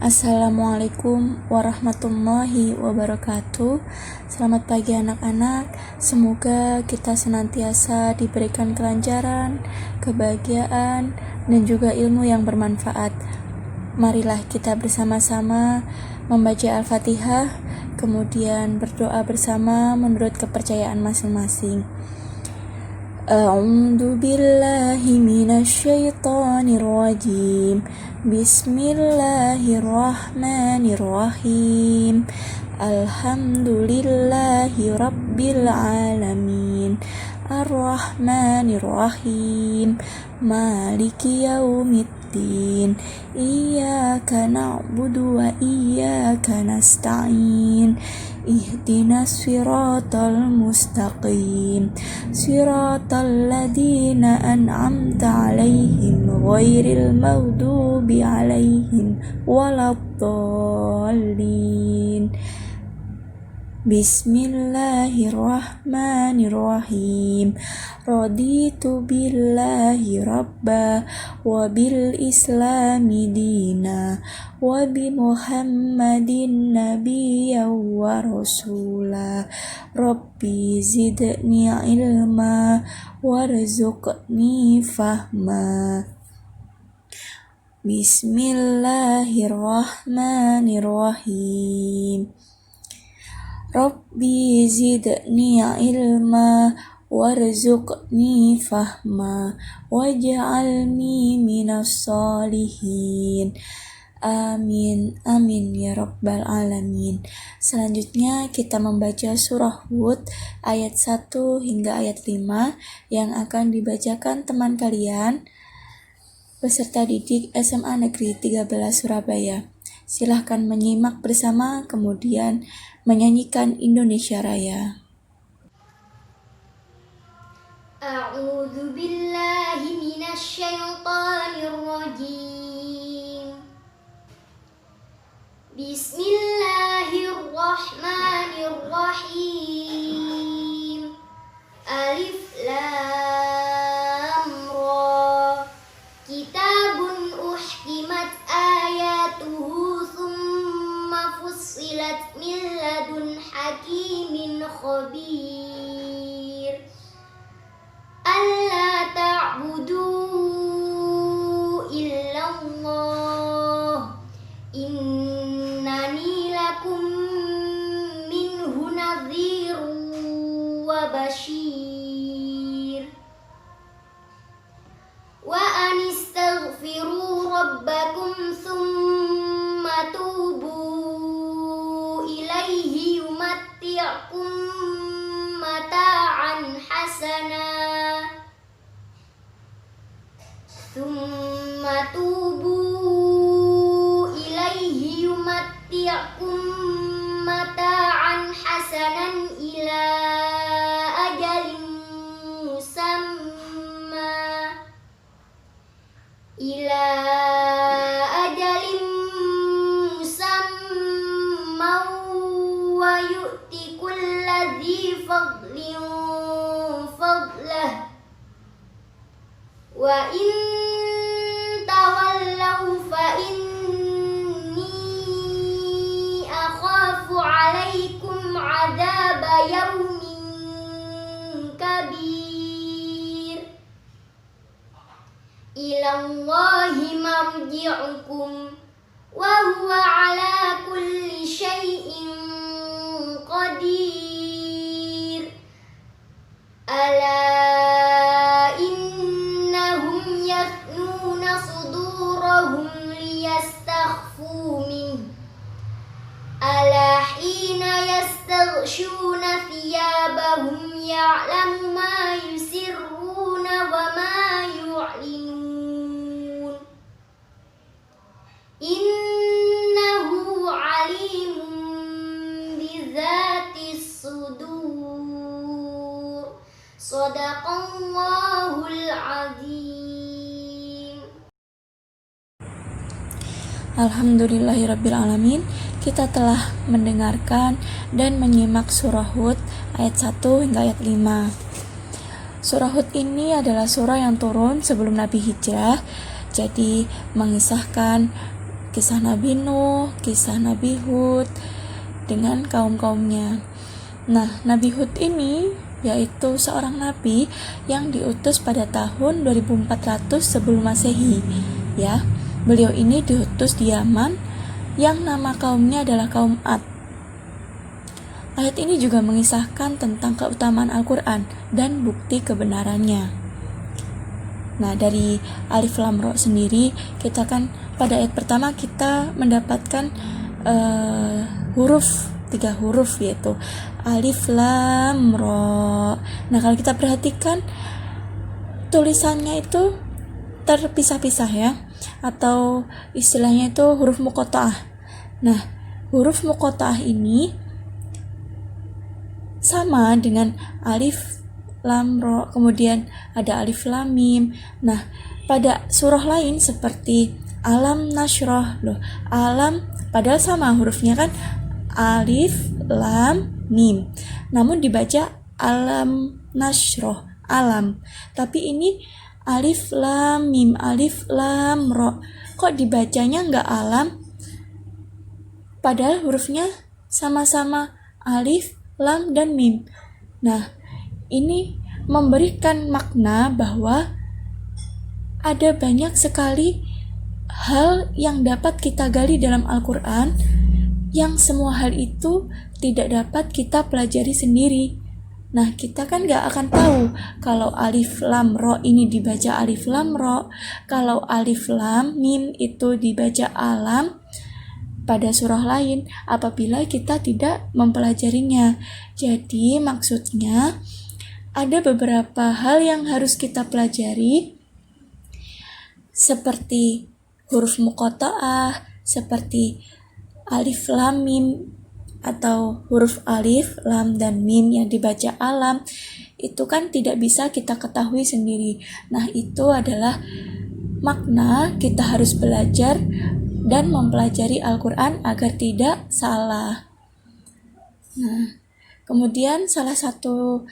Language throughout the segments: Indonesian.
Assalamualaikum warahmatullahi wabarakatuh. Selamat pagi anak-anak. Semoga kita senantiasa diberikan kelancaran, kebahagiaan, dan juga ilmu yang bermanfaat. Marilah kita bersama-sama membaca Al-Fatihah, kemudian berdoa bersama menurut kepercayaan masing-masing. A'udzu billahi minasyaitonir rajim. Bismillahirrahmanirrahim. Alhamdulillahi rabbil alamin. Ar-Rahmanir-Rahim. Maliki yaumiddin. Iyyaka na'budu wa iyyaka nasta'in. Ihdinas siratal mustaqim. Siratal ladzina an'amta 'alaihim ghairil maghdubi 'alaihim waladdallin. Bismillahirrahmanirrahim. Raditu billahi rabba wa bil islami dina wa bi muhammadin nabiyya wa rasula. Rabbi zidni ilma warzuqni fahma. Bismillahirrahmanirrahim. Rabbi zidni ilma warzuqni fahma waj'alni minas sholihin. Amin, amin ya rabbal alamin. Selanjutnya kita membaca surah Hud ayat 1 hingga ayat 5 yang akan dibacakan teman kalian peserta didik SMA Negeri 13 Surabaya. Silahkan menyimak bersama, kemudian menyanyikan Indonesia Raya. A'udzu billahi minasyaitonir rajim. Bismillahirrahmanirrahim. Alif lam ra. Kitabun uhkimat ayatuhu thumma fussilat min ladun hakimin khabir. Alla ta'budu illallah. Innani lakum minhu nadhirun wa basyir. Wa anistaghfiru rabbakum thumma tubu ilaihi yumatti'kum mata'an hasana. Thumma tubu ilaihi yumatti'kum mata'an hasanan ila ajalin musamma. Ila ajalin musamma wa yu'ti kulladzi fadlin fadlah. Wa in tawallaw fa inni akhafu 'alaikum 'adzaba yaumin kabir. Ilallahi marji'ukum wa huwa 'ala kulli syai'in qadir. Ala innahum yaknuna sudurahum liyastakhfu min. Ala hina yastaghshuna thiyabahum ya'lamu ma yusirruna wa ma yu'linun. Innahu alimun bizatis sudur. Shadaqallahul azim. Alhamdulillahirabbil alamin. Kita telah mendengarkan dan menyimak surah Hud ayat 1 hingga ayat 5. Surah Hud ini adalah surah yang turun sebelum Nabi hijrah, jadi mengisahkan kisah Nabi Nuh, kisah Nabi Hud dengan kaum-kaumnya. Nah, Nabi Hud ini yaitu seorang nabi yang diutus pada tahun 2400 sebelum Masehi. Ya, beliau ini diutus di Yaman yang nama kaumnya adalah kaum Ad. Ayat ini juga mengisahkan tentang keutamaan Al-Quran dan bukti kebenarannya. Nah, dari Alif Lam Ra sendiri, kita kan pada ayat pertama kita mendapatkan huruf, 3 huruf, yaitu Alif Lam Ra. Nah, kalau kita perhatikan tulisannya itu terpisah-pisah ya, atau istilahnya itu huruf muqatta'ah. Nah, huruf muqatta'ah ini sama dengan Alif Lam Ra, kemudian ada Alif Lam Mim. Nah, pada surah lain seperti Alam Nashrah, alam padahal sama hurufnya kan, Alif Lam Mim, namun dibaca Alam Nashrah, alam. Tapi ini Alif Lam Mim, Alif Lam Ra. Kok dibacanya nggak alam? Padahal hurufnya sama-sama Alif, Lam, dan Mim. Nah, ini memberikan makna bahwa ada banyak sekali hal yang dapat kita gali dalam Al-Quran, yang semua hal itu tidak dapat kita pelajari sendiri. Nah, kita kan gak akan tahu kalau Alif Lam Ra ini dibaca Alif Lam Ra, kalau Alif Lam Mim itu dibaca alam pada surah lain apabila kita tidak mempelajarinya. Jadi maksudnya ada beberapa hal yang harus kita pelajari, seperti huruf muqatta'ah, seperti Alif Lam Mim atau huruf Alif, Lam, dan Mim yang dibaca alam. Itu kan tidak bisa kita ketahui sendiri. Nah, itu adalah makna kita harus belajar dan mempelajari Al-Quran agar tidak salah. Nah, kemudian salah satu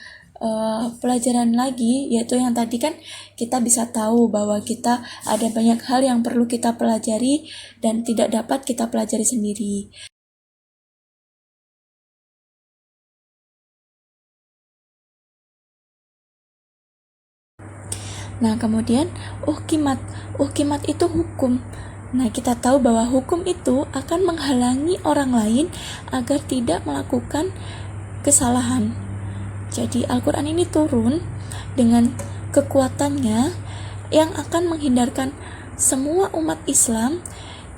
pelajaran lagi, yaitu yang tadi kan kita bisa tahu bahwa kita ada banyak hal yang perlu kita pelajari dan tidak dapat kita pelajari sendiri. Nah, kemudian uhkimat itu hukum. Nah, kita tahu bahwa hukum itu akan menghalangi orang lain agar tidak melakukan kesalahan. Jadi Al-Quran ini turun dengan kekuatannya yang akan menghindarkan semua umat Islam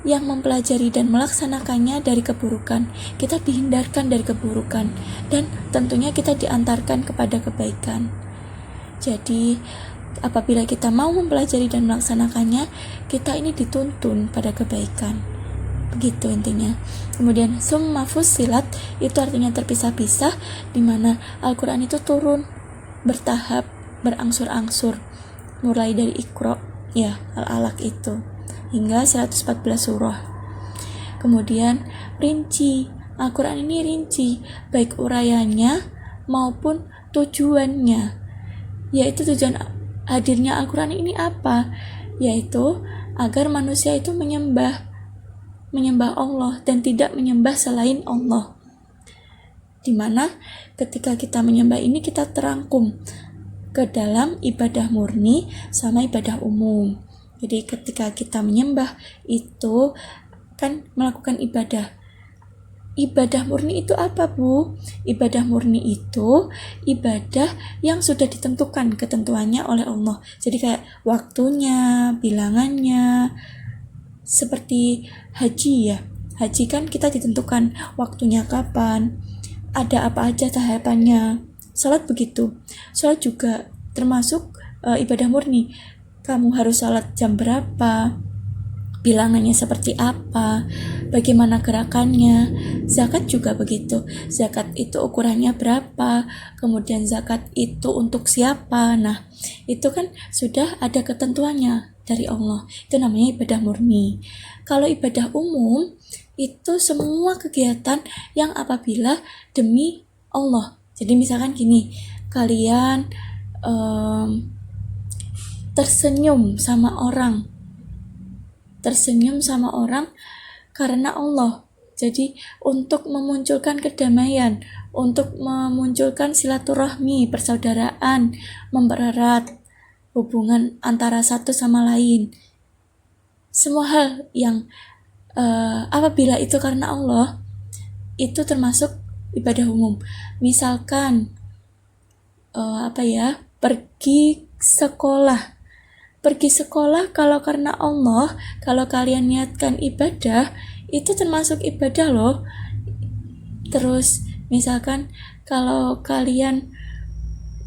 yang mempelajari dan melaksanakannya dari keburukan. Kita dihindarkan dari keburukan dan tentunya kita diantarkan kepada kebaikan. Jadi apabila kita mau mempelajari dan melaksanakannya, kita ini dituntun pada kebaikan. Begitu intinya. Kemudian summa fussilat itu artinya terpisah-pisah, di mana Al-Quran itu turun bertahap, berangsur-angsur, mulai dari Iqra, ya, Al-Alaq itu, hingga 114 surah. Kemudian rinci, Al-Quran ini rinci, baik urayanya maupun tujuannya. Yaitu tujuan hadirnya Al-Quran ini apa? Yaitu agar manusia itu menyembah Allah dan tidak menyembah selain Allah. Dimana ketika kita menyembah ini kita terangkum ke dalam ibadah murni sama ibadah umum. Jadi ketika kita menyembah itu kan melakukan ibadah. Ibadah murni itu apa, Bu? Ibadah murni itu ibadah yang sudah ditentukan ketentuannya oleh Allah. Jadi kayak waktunya, bilangannya. Seperti haji ya. Haji kan kita ditentukan waktunya kapan, ada apa aja tahapannya. Salat begitu. Salat juga termasuk ibadah murni. Kamu harus salat jam berapa, bilangannya seperti apa, bagaimana gerakannya. Zakat juga begitu. Zakat itu ukurannya berapa, kemudian zakat itu untuk siapa. Nah, itu kan sudah ada ketentuannya dari Allah. Itu namanya ibadah murni. Kalau ibadah umum itu semua kegiatan yang apabila demi Allah. Jadi misalkan gini, kalian tersenyum sama orang, tersenyum sama orang karena Allah. Jadi untuk memunculkan kedamaian, untuk memunculkan silaturahmi, persaudaraan, mempererat hubungan antara satu sama lain. Semua hal yang apabila itu karena Allah, itu termasuk ibadah umum. Misalkan pergi sekolah. Pergi sekolah kalau karena Allah, kalau kalian niatkan ibadah, itu termasuk ibadah loh. Terus misalkan kalau kalian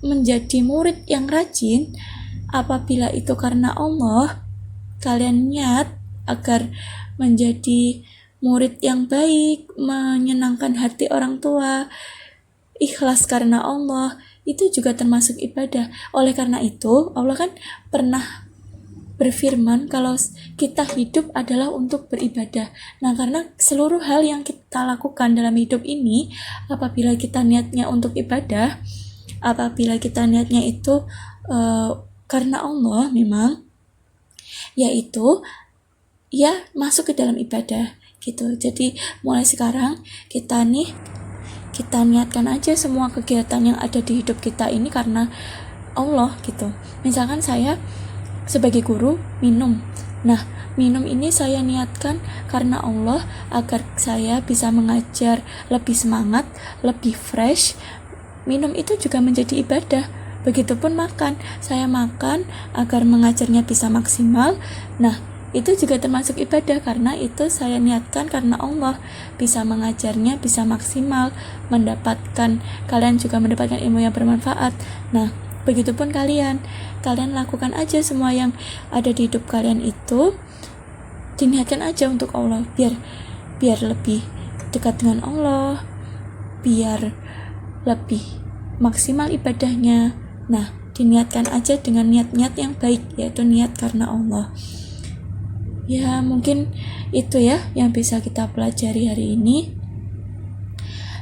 menjadi murid yang rajin, apabila itu karena Allah, kalian niat agar menjadi murid yang baik, menyenangkan hati orang tua, ikhlas karena Allah, itu juga termasuk ibadah. Oleh karena itu, Allah kan pernah berfirman kalau kita hidup adalah untuk beribadah. Nah, karena seluruh hal yang kita lakukan dalam hidup ini, apabila kita niatnya untuk ibadah, apabila kita niatnya itu karena Allah memang, yaitu ya masuk ke dalam ibadah gitu. Jadi mulai sekarang kita niatkan aja semua kegiatan yang ada di hidup kita ini karena Allah gitu. Misalkan saya sebagai guru minum. Nah, minum ini saya niatkan karena Allah agar saya bisa mengajar lebih semangat, lebih fresh. Minum itu juga menjadi ibadah. Begitupun makan. Saya makan agar mengajarnya bisa maksimal. Nah, itu juga termasuk ibadah karena itu saya niatkan karena Allah, bisa mengajarnya bisa maksimal, kalian juga mendapatkan ilmu yang bermanfaat. Nah, begitupun kalian lakukan aja semua yang ada di hidup kalian itu diniatkan aja untuk Allah, biar lebih dekat dengan Allah, biar lebih maksimal ibadahnya. Nah, diniatkan aja dengan niat-niat yang baik, yaitu niat karena Allah. Ya, mungkin itu ya yang bisa kita pelajari hari ini.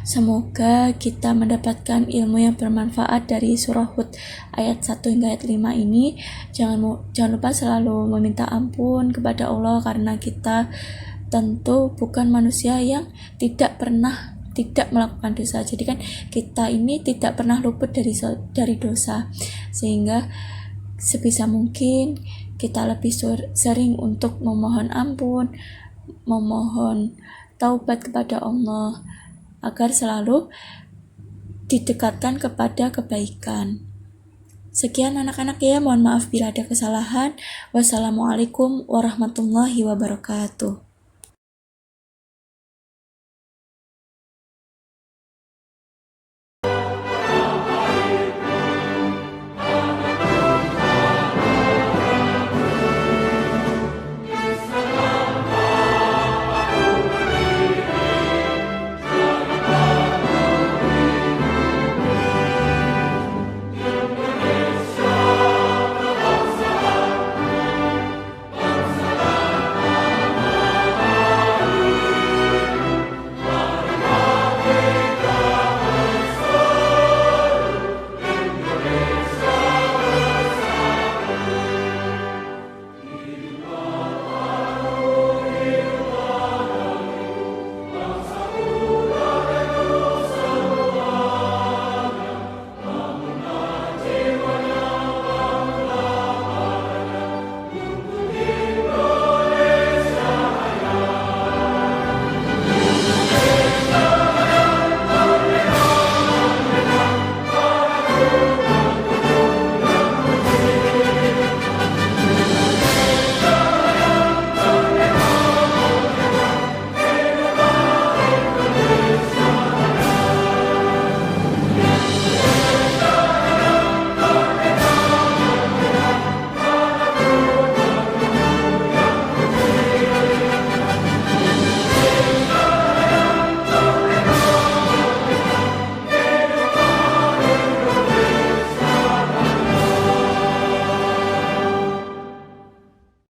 Semoga kita mendapatkan ilmu yang bermanfaat dari surah Hud ayat 1 hingga ayat 5 ini. Jangan lupa selalu meminta ampun kepada Allah karena kita tentu bukan manusia yang tidak melakukan dosa. Jadi kan kita ini tidak pernah luput dari dosa. Sehingga sebisa mungkin kita lebih sering untuk memohon ampun, memohon taubat kepada Allah agar selalu didekatkan kepada kebaikan. Sekian anak-anak ya, mohon maaf bila ada kesalahan. Wassalamualaikum warahmatullahi wabarakatuh.